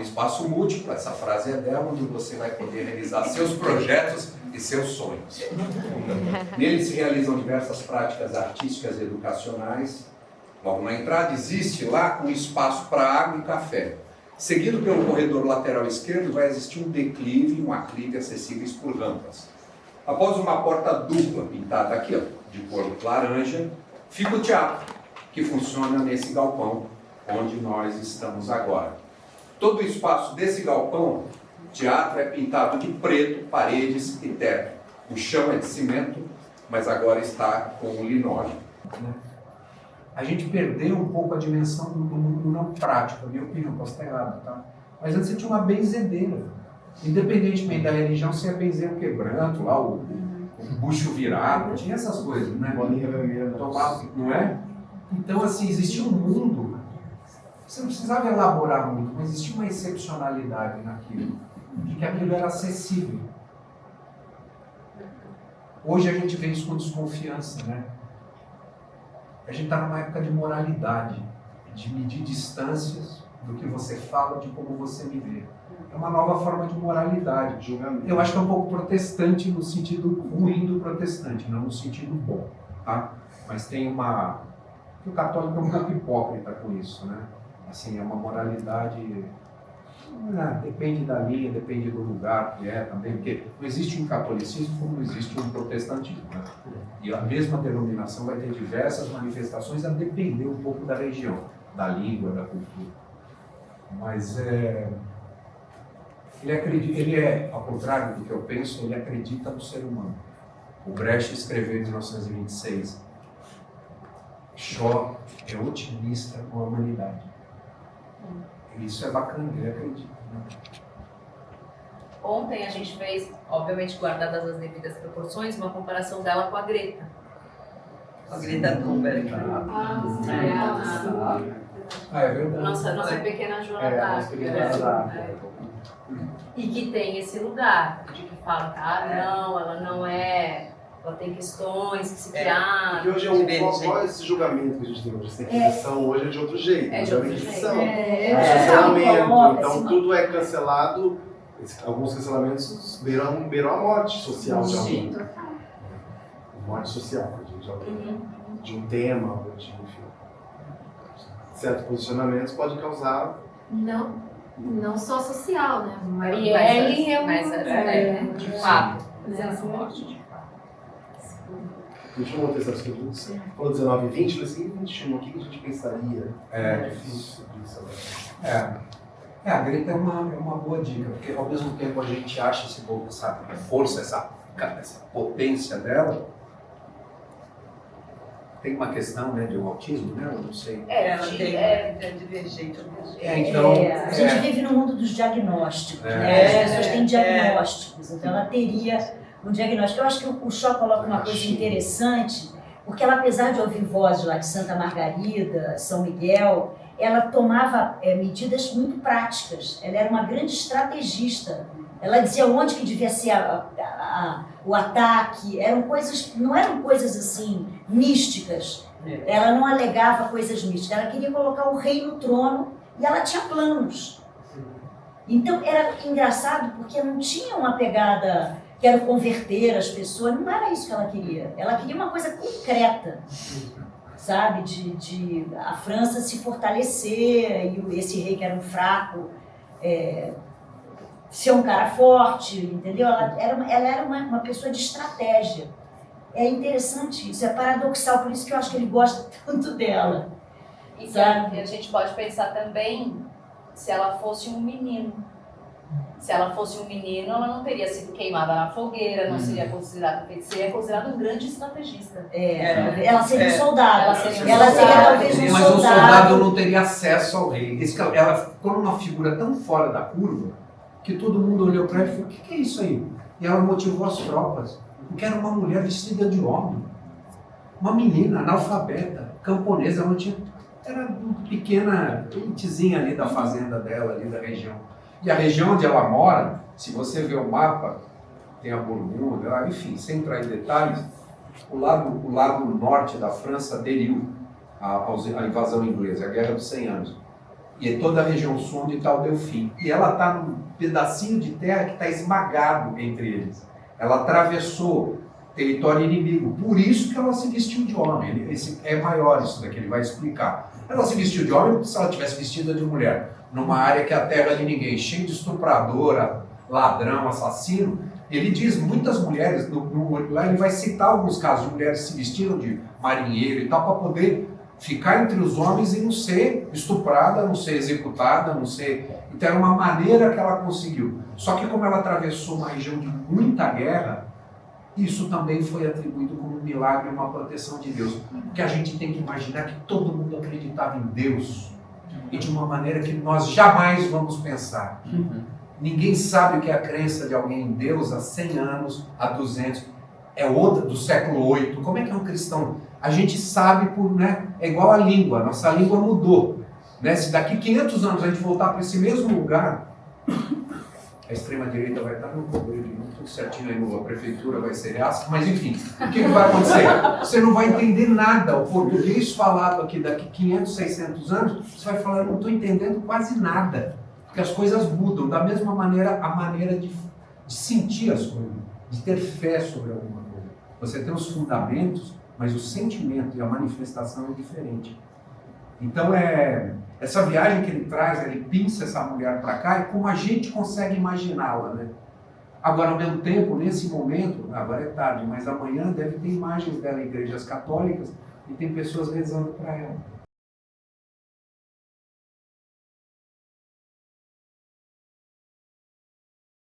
espaço múltiplo, essa frase é dela, onde você vai poder realizar seus projetos e seus sonhos. Nele se realizam diversas práticas artísticas e educacionais. Logo na entrada existe lá um espaço para água e café. Seguido pelo corredor lateral esquerdo vai existir um declive e um aclive acessíveis por rampas. Após uma porta dupla pintada aqui, ó, de cor laranja, fica o teatro, que funciona nesse galpão onde nós estamos agora. Todo o espaço desse galpão, teatro, é pintado de preto, paredes e teto. O chão é de cimento, mas agora está com linóleo. A gente perdeu um pouco a dimensão do mundo não prático, na minha opinião, posso estar errado, tá? Mas antes você tinha uma benzedeira. Independentemente da religião, você ia benzer o quebranto, lá, o bucho virado, tinha essas coisas, né? Tomava, não é? Então, assim, existia um mundo, você não precisava elaborar muito, mas existia uma excepcionalidade naquilo, de que aquilo era acessível. Hoje a gente vê isso com desconfiança, né? A gente está numa época de moralidade, de medir distâncias do que você fala, de como você me vê. É uma nova forma de moralidade. Julgamento. Eu acho que é um pouco protestante no sentido ruim do protestante, não no sentido bom, tá? Mas tem uma... O católico é um pouco hipócrita com isso, né? Assim, é uma moralidade... depende da linha, depende do lugar que é também, porque não existe um catolicismo como não existe um protestantismo, né? E a mesma denominação vai ter diversas manifestações a depender um pouco da região, da língua, da cultura. Mas ele é, ao contrário do que eu penso, ele acredita no ser humano. O Brecht escreveu em 1926, Shaw é otimista com a humanidade. Isso é bacana, ele acredita. Né? Ontem a gente fez, obviamente guardadas as devidas proporções, uma comparação dela com a Greta. Com a Greta Thunberg. É verdade. Nossa pequena Joana d'Arc. E que tem esse lugar de que fala que não, ela não é, ela tem questões psiquiátricas. Porque hoje qual é esse julgamento que a gente tem hoje? Essa Inquisição hoje é de outro jeito. É de outro jeito. Cancelamento. Então tudo é cancelado. Alguns cancelamentos beiram a morte social de alguém. Morte social, de um tema, de enfim. Certos posicionamentos pode causar. Não só social, né? Marielle de fato. Me chamou a atenção esse produto. Falou 19 e 20, mas assim, 21, o que a gente pensaria? É difícil isso. A Greta é uma boa dica, porque ao mesmo tempo a gente acha essa força, essa potência dela. Tem uma questão, né, de um autismo, né? Eu não sei. Ela tem divergente. Então, a gente vive no mundo dos diagnósticos, né? As pessoas têm diagnósticos, então ela teria um diagnóstico. Eu acho que o Shaw coloca uma coisa interessante, porque ela, apesar de ouvir vozes lá de Santa Margarida, São Miguel, ela tomava medidas muito práticas. Ela era uma grande estrategista. Ela dizia onde que devia ser o ataque. Não eram coisas assim místicas. Ela não alegava coisas místicas. Ela queria colocar o rei no trono e ela tinha planos. Então era engraçado porque não tinha uma pegada quero converter as pessoas. Não era isso que ela queria. Ela queria uma coisa concreta, sabe? De a França se fortalecer e esse rei que era um fraco ser um cara forte, entendeu? Ela era uma pessoa de estratégia. É interessante isso, é paradoxal, por isso que eu acho que ele gosta tanto dela. E a gente pode pensar também se ela fosse um menino. Se ela fosse um menino, ela não teria sido queimada na fogueira, não seria considerada feiticeira, seria considerada um grande estrategista. Ela seria um soldado. Ela seria talvez um soldado. Mas o soldado não teria acesso ao rei. Ela ficou numa figura tão fora da curva que todo mundo olhou para ela e falou, o que é isso aí? E ela motivou as tropas, porque era uma mulher vestida de homem. Uma menina analfabeta, camponesa, ela tinha... Era uma pequena elitezinha ali da fazenda dela, ali da região. E a região onde ela mora, se você ver o mapa, tem a Burgúndia, enfim, sem entrar em detalhes, o lado norte da França aderiu à invasão inglesa, a Guerra dos 100 Anos. E é toda a região sul onde está o Delfim. E ela está num pedacinho de terra que está esmagado entre eles. Ela atravessou território inimigo. Por isso que ela se vestiu de homem. Esse é maior isso daqui, ele vai explicar. Ela se vestiu de homem porque se ela tivesse vestida de mulher, numa área que é a terra de ninguém, cheio de estupradora, ladrão, assassino. Ele diz, muitas mulheres, lá ele vai citar alguns casos de mulheres que se vestiram de marinheiro e tal, para poder ficar entre os homens e não ser estuprada, não ser executada, não ser... Então era uma maneira que ela conseguiu. Só que como ela atravessou uma região de muita guerra, isso também foi atribuído como um milagre, uma proteção de Deus. Porque a gente tem que imaginar que todo mundo acreditava em Deus e de uma maneira que nós jamais vamos pensar. Ninguém sabe o que é a crença de alguém em Deus há 100 anos, há 200, é outra do século 8. Como é que é um cristão? A gente sabe por, né? É igual a língua, a nossa língua mudou. Né? Se daqui 500 anos a gente voltar para esse mesmo lugar, a extrema-direita vai estar no governo, tudo certinho aí, a prefeitura vai ser essa, mas enfim, o que vai acontecer? Você não vai entender nada. O português falado aqui daqui 500, 600 anos, você vai falar, eu não estou entendendo quase nada. Porque as coisas mudam, da mesma maneira, a maneira de sentir as coisas, de ter fé sobre alguma coisa. Você tem os fundamentos, mas o sentimento e a manifestação é diferente. Então, essa viagem que ele traz, ele pinça essa mulher para cá, e como a gente consegue imaginá-la, né? Agora, ao mesmo tempo, nesse momento, agora é tarde, mas amanhã deve ter imagens dela em igrejas católicas e tem pessoas rezando para ela.